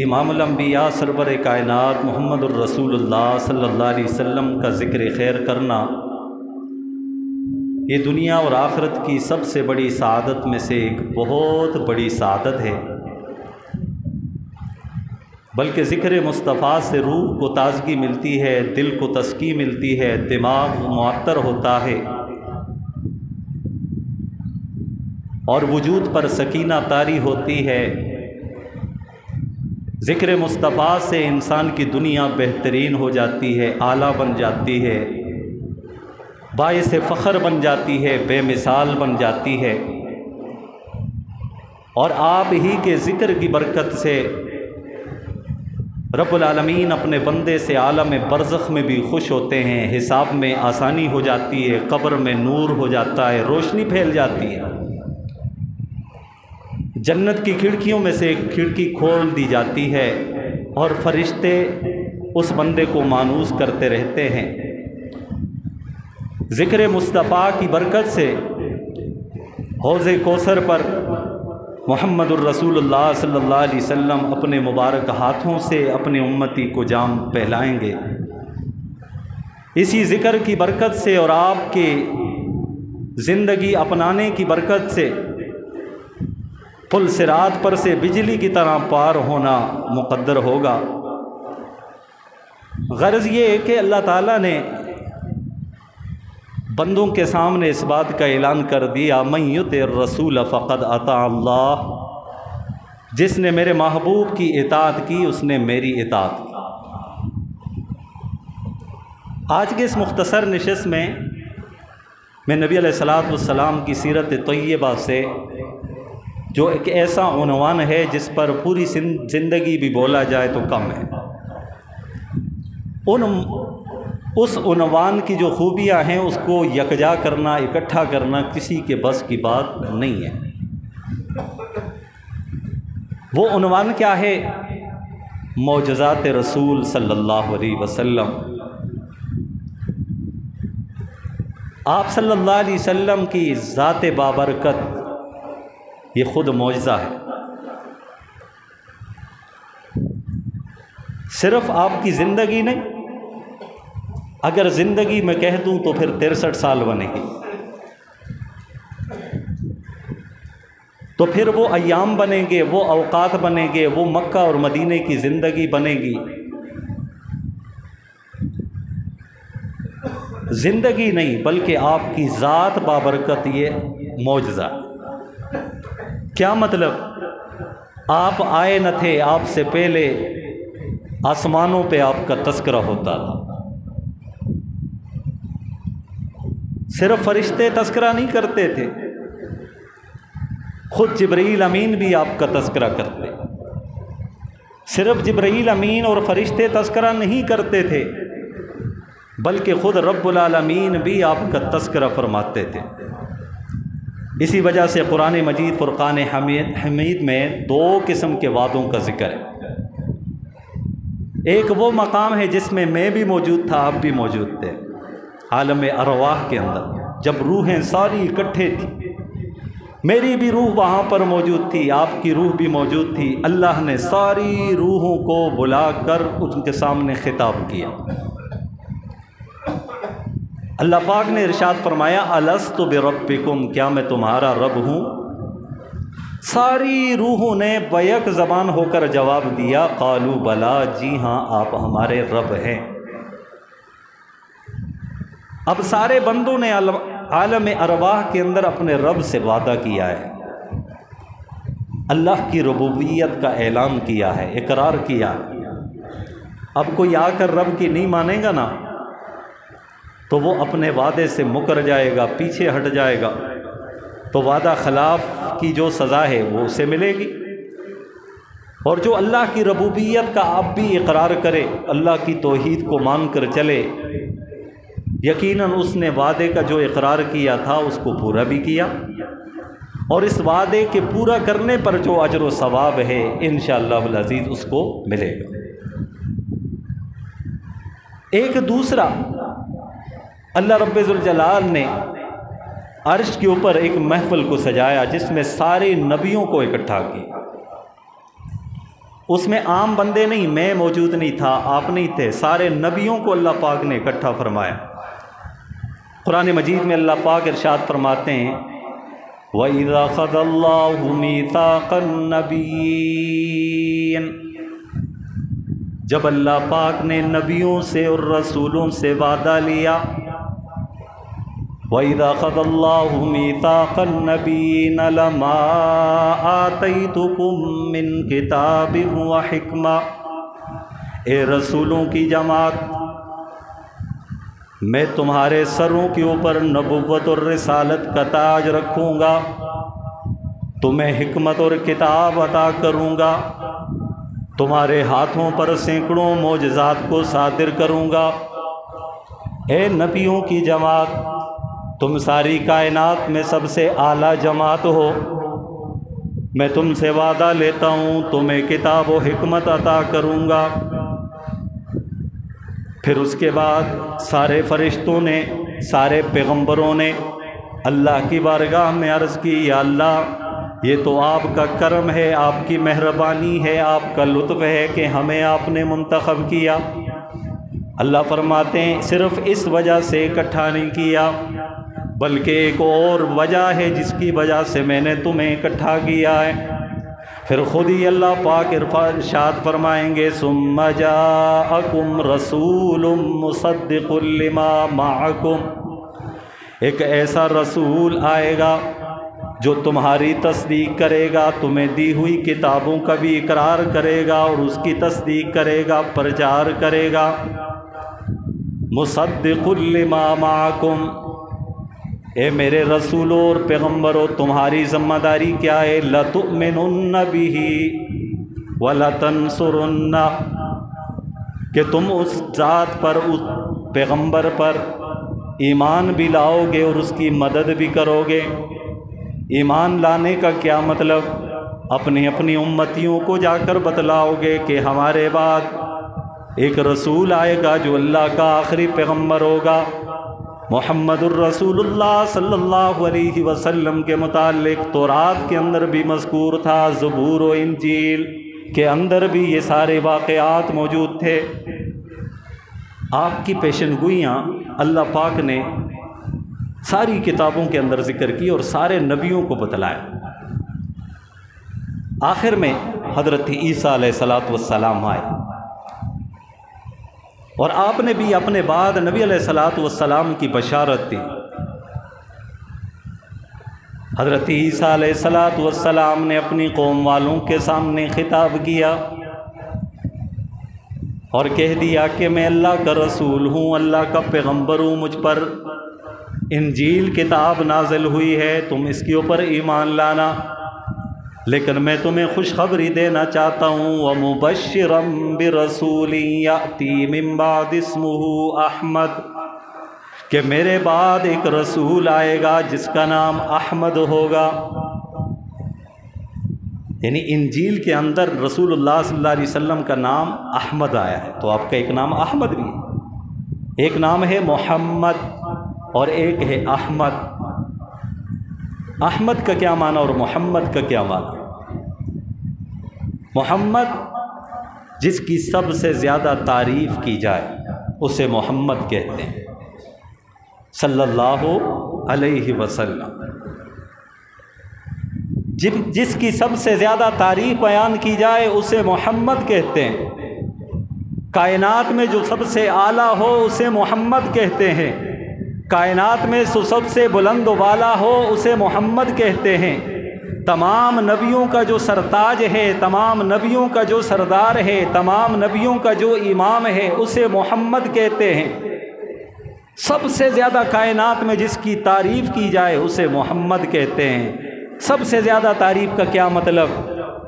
امام الانبیاء سرور کائنات محمد الرسول اللہ صلی اللہ علیہ وسلم کا ذکر خیر کرنا یہ دنیا اور آخرت کی سب سے بڑی سعادت میں سے ایک بہت بڑی سعادت ہے، بلکہ ذکر مصطفیٰ سے روح کو تازگی ملتی ہے، دل کو تسکین ملتی ہے، دماغ معطر ہوتا ہے اور وجود پر سکینہ طاری ہوتی ہے۔ ذکر مصطفیٰ سے انسان کی دنیا بہترین ہو جاتی ہے، اعلیٰ بن جاتی ہے، باعث فخر بن جاتی ہے، بے مثال بن جاتی ہے، اور آپ ہی کے ذکر کی برکت سے رب العالمین اپنے بندے سے عالم برزخ میں بھی خوش ہوتے ہیں، حساب میں آسانی ہو جاتی ہے، قبر میں نور ہو جاتا ہے، روشنی پھیل جاتی ہے، جنت کی کھڑکیوں میں سے ایک کھڑکی کھول دی جاتی ہے اور فرشتے اس بندے کو مانوس کرتے رہتے ہیں۔ ذکر مصطفیٰ کی برکت سے حوض کوثر پر محمد الرسول اللہ صلی اللہ علیہ وسلم اپنے مبارک ہاتھوں سے اپنے امتی کو جام پہلائیں گے۔ اسی ذکر کی برکت سے اور آپ کے زندگی اپنانے کی برکت سے پل صراط پر سے بجلی کی طرح پار ہونا مقدر ہوگا۔ غرض یہ ہے کہ اللہ تعالیٰ نے بندوں کے سامنے اس بات کا اعلان کر دیا، من یطع الرسول فقد اطاع اللہ، جس نے میرے محبوب کی اطاعت کی اس نے میری اطاعت کی۔ آج کے اس مختصر نشست میں میں نبی علیہ الصلوۃ والسلام کی سیرت طیبہ سے جو ایک ایسا عنوان ہے جس پر پوری زندگی بھی بولا جائے تو کم ہے، اس عنوان کی جو خوبیاں ہیں اس کو یکجا کرنا، اکٹھا کرنا کسی کے بس کی بات نہیں ہے۔ وہ عنوان کیا ہے؟ معجزات رسول صلی اللہ علیہ وسلم۔ آپ صلی اللہ علیہ وسلم کی ذات بابرکت یہ خود معجزہ ہے۔ صرف آپ کی زندگی نہیں، اگر زندگی میں کہہ دوں تو پھر 63 سال بنے گی، تو پھر وہ ایام بنیں گے، وہ اوقات بنیں گے، وہ مکہ اور مدینے کی زندگی بنے گی۔ زندگی نہیں بلکہ آپ کی ذات بابرکت یہ معجزہ۔ کیا مطلب؟ آپ آئے نہ تھے، آپ سے پہلے آسمانوں پہ آپ کا تذکرہ ہوتا تھا۔ صرف فرشتے تذکرہ نہیں کرتے تھے، خود جبرائیل امین بھی آپ کا تذکرہ کرتے۔ صرف جبرائیل امین اور فرشتے تذکرہ نہیں کرتے تھے بلکہ خود رب العالمین بھی آپ کا تذکرہ فرماتے تھے۔ اسی وجہ سے قرآن مجید فرقان حمید میں 2 قسم کے وعدوں کا ذکر ہے۔ ایک وہ مقام ہے جس میں میں بھی موجود تھا، آپ بھی موجود تھے، عالم ارواح کے اندر، جب روحیں ساری اکٹھے تھیں، میری بھی روح وہاں پر موجود تھی، آپ کی روح بھی موجود تھی۔ اللہ نے ساری روحوں کو بلا کر ان کے سامنے خطاب کیا۔ اللہ پاک نے ارشاد فرمایا، الست بربکم، کیا میں تمہارا رب ہوں؟ ساری روحوں نے بیک زبان ہو کر جواب دیا، قالوا بلا، جی ہاں آپ ہمارے رب ہیں۔ اب سارے بندوں نے عالم ارواح کے اندر اپنے رب سے وعدہ کیا ہے، اللہ کی ربوبیت کا اعلان کیا ہے، اقرار کیا۔ اب کوئی آ کر رب کی نہیں مانے گا نا تو وہ اپنے وعدے سے مکر جائے گا، پیچھے ہٹ جائے گا، تو وعدہ خلاف کی جو سزا ہے وہ اسے ملے گی۔ اور جو اللہ کی ربوبیت کا اب بھی اقرار کرے، اللہ کی توحید کو مان کر چلے، یقیناً اس نے وعدے کا جو اقرار کیا تھا اس کو پورا بھی کیا، اور اس وعدے کے پورا کرنے پر جو اجر و ثواب ہے انشاءاللہ العزیز اس کو ملے گا۔ ایک دوسرا، اللہ رب ذوالجلال نے عرش کے اوپر ایک محفل کو سجایا جس میں سارے نبیوں کو اکٹھا کیا۔ اس میں عام بندے نہیں، میں موجود نہیں تھا، آپ نہیں تھے، سارے نبیوں کو اللہ پاک نے اکٹھا فرمایا۔ قرآن مجید میں اللہ پاک ارشاد فرماتے ہیں وَإِذَا أَخَذَ اللَّهُ مِيثَاقَ النَّبِيِّينَ، جب اللہ پاک نے نبیوں سے اور رسولوں سے وعدہ لیا، وَإِذَا أَخَذَ اللَّهُ مِيثَاقَ النَّبِيِّينَ لَمَا آتَيْتُكُم مِّن كِتَابٍ وَحِكْمَةٍ، اے رسولوں کی جماعت، میں تمہارے سروں کے اوپر نبوت اور رسالت کا تاج رکھوں گا، تمہیں حکمت اور کتاب عطا کروں گا، تمہارے ہاتھوں پر سینکڑوں معجزات کو صادر کروں گا۔ اے نبیوں کی جماعت، تم ساری کائنات میں سب سے اعلیٰ جماعت ہو، میں تم سے وعدہ لیتا ہوں تمہیں کتاب و حکمت عطا کروں گا۔ پھر اس کے بعد سارے فرشتوں نے، سارے پیغمبروں نے اللہ کی بارگاہ میں عرض کی، یا اللہ یہ تو آپ کا کرم ہے، آپ کی مہربانی ہے، آپ کا لطف ہے کہ ہمیں آپ نے منتخب کیا۔ اللہ فرماتے ہیں صرف اس وجہ سے اکٹھا نہیں کیا، بلکہ ایک اور وجہ ہے جس کی وجہ سے میں نے تمہیں اکٹھا کیا ہے۔ پھر خود ہی اللہ پاک ارشاد فرمائیں گے ثم جاءکم رسول مصدق لما معکم، ایک ایسا رسول آئے گا جو تمہاری تصدیق کرے گا، تمہیں دی ہوئی کتابوں کا بھی اقرار کرے گا اور اس کی تصدیق کرے گا، پرچار کرے گا۔ مصدق لما معکم، اے میرے رسولوں اور پیغمبروں، تمہاری ذمہ داری کیا ہے؟ لَتُؤْمِنُنَّ بِهِ وَلَتَنْصُرُنَّ، کہ تم اس ذات پر، اس پیغمبر پر ایمان بھی لاؤ گے اور اس کی مدد بھی کرو گے۔ ایمان لانے کا کیا مطلب؟ اپنی اپنی امتیوں کو جا کر بتلاؤ گے کہ ہمارے بعد ایک رسول آئے گا جو اللہ کا آخری پیغمبر ہوگا۔ محمد الرسول اللہ صلی اللہ علیہ وسلم کے متعلق تورات کے اندر بھی مذکور تھا، زبور و انجیل کے اندر بھی یہ سارے واقعات موجود تھے۔ آپ کی پیشن گوئیاں اللہ پاک نے ساری کتابوں کے اندر ذکر کی اور سارے نبیوں کو بتلایا۔ آخر میں حضرت عیسیٰ علیہ السلام آئے اور آپ نے بھی اپنے بعد نبی علیہ السلام کی بشارت دی۔ حضرت عیسیٰ علیہ السلام نے اپنی قوم والوں کے سامنے خطاب کیا اور کہہ دیا کہ میں اللہ کا رسول ہوں، اللہ کا پیغمبر ہوں، مجھ پر انجیل کتاب نازل ہوئی ہے، تم اس کے اوپر ایمان لانا، لیکن میں تمہیں خوشخبری دینا چاہتا ہوں وَمُبَشِّرًا بِرَسُولٍ يَأْتِي مِن بَعْدِ اسْمُهُ احمد، کہ میرے بعد ایک رسول آئے گا جس کا نام احمد ہوگا۔ یعنی انجیل کے اندر رسول اللہ صلی اللہ علیہ وسلم کا نام احمد آیا ہے، تو آپ کا ایک نام احمد بھی ہے، ایک نام ہے محمد اور ایک ہے احمد۔ احمد کا کیا معنی اور محمد کا کیا معنی؟ محمد جس کی سب سے زیادہ تعریف کی جائے اسے محمد کہتے ہیں صلی اللہ علیہ وسلم۔ جس کی سب سے زیادہ تعریف بیان کی جائے اسے محمد کہتے ہیں۔ کائنات میں جو سب سے اعلیٰ ہو اسے محمد کہتے ہیں، کائنات میں سب سے بلند و بالا ہو اسے محمد کہتے ہیں۔ تمام نبیوں کا جو سرتاج ہے، تمام نبیوں کا جو سردار ہے، تمام نبیوں کا جو امام ہے اسے محمد کہتے ہیں۔ سب سے زیادہ کائنات میں جس کی تعریف کی جائے اسے محمد کہتے ہیں۔ سب سے زیادہ تعریف کا کیا مطلب؟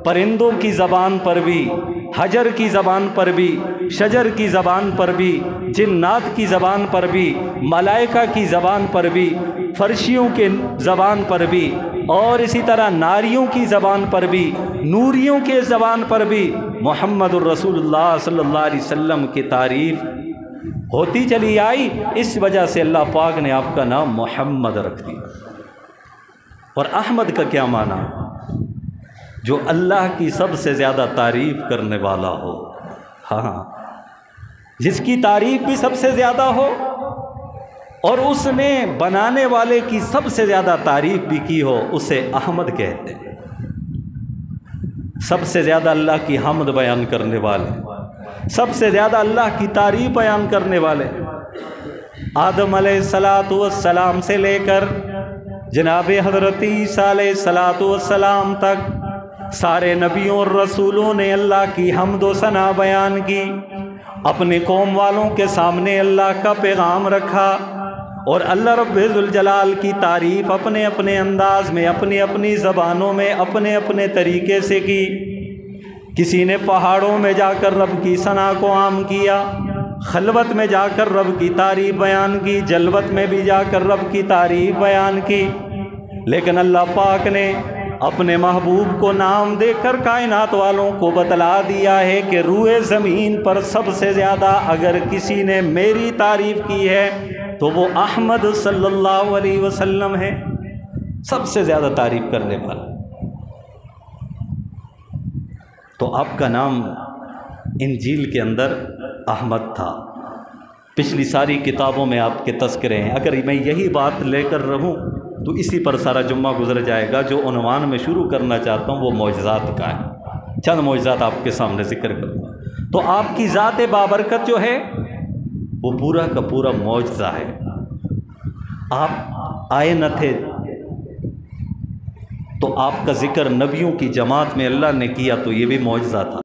پرندوں کی زبان پر بھی، حجر کی زبان پر بھی، شجر کی زبان پر بھی، جنات کی زبان پر بھی، ملائکہ کی زبان پر بھی، فرشیوں کے زبان پر بھی، اور اسی طرح ناریوں کی زبان پر بھی، نوریوں کے زبان پر بھی محمد الرسول اللہ صلی اللہ علیہ وسلم کی تعریف ہوتی چلی آئی۔ اس وجہ سے اللہ پاک نے آپ کا نام محمد رکھ دیا۔ اور احمد کا کیا معنی؟ جو اللہ کی سب سے زیادہ تعریف کرنے والا ہو، ہاں جس کی تعریف بھی سب سے زیادہ ہو اور اس نے بنانے والے کی سب سے زیادہ تعریف بھی کی ہو، اسے احمد کہتے ہیں۔ سب سے زیادہ اللہ کی حمد بیان کرنے والے، سب سے زیادہ اللہ کی تعریف بیان کرنے والے، آدم علیہ السلام سے لے کر جناب حضرت عیسیٰ علیہ السلام تک سارے نبیوں اور رسولوں نے اللہ کی حمد و ثنا بیان کی، اپنی قوم والوں کے سامنے اللہ کا پیغام رکھا، اور اللہ رب ذوالجلال کی تعریف اپنے اپنے انداز میں، اپنی اپنی زبانوں میں، اپنے اپنے طریقے سے کی۔ کسی نے پہاڑوں میں جا کر رب کی ثنا کو عام کیا، خلوت میں جا کر رب کی تعریف بیان کی، جلوت میں بھی جا کر رب کی تعریف بیان کی، لیکن اللہ پاک نے اپنے محبوب کو نام دے کر کائنات والوں کو بتلا دیا ہے کہ روئے زمین پر سب سے زیادہ اگر کسی نے میری تعریف کی ہے تو وہ احمد صلی اللہ علیہ وسلم ہے، سب سے زیادہ تعریف کرنے والا۔ تو آپ کا نام انجیل کے اندر احمد تھا، پچھلی ساری کتابوں میں آپ کے تذکرے ہیں۔ اگر میں یہی بات لے کر رہوں تو اسی پر سارا جمعہ گزر جائے گا۔ جو عنوان میں شروع کرنا چاہتا ہوں وہ معجزات کا ہے، چند معجزات آپ کے سامنے ذکر کروں گا۔ تو آپ کی ذات بابرکت جو ہے وہ پورا کا پورا معجزہ ہے۔ آپ آئے نہ تھے تو آپ کا ذکر نبیوں کی جماعت میں اللہ نے کیا تو یہ بھی معجزہ تھا۔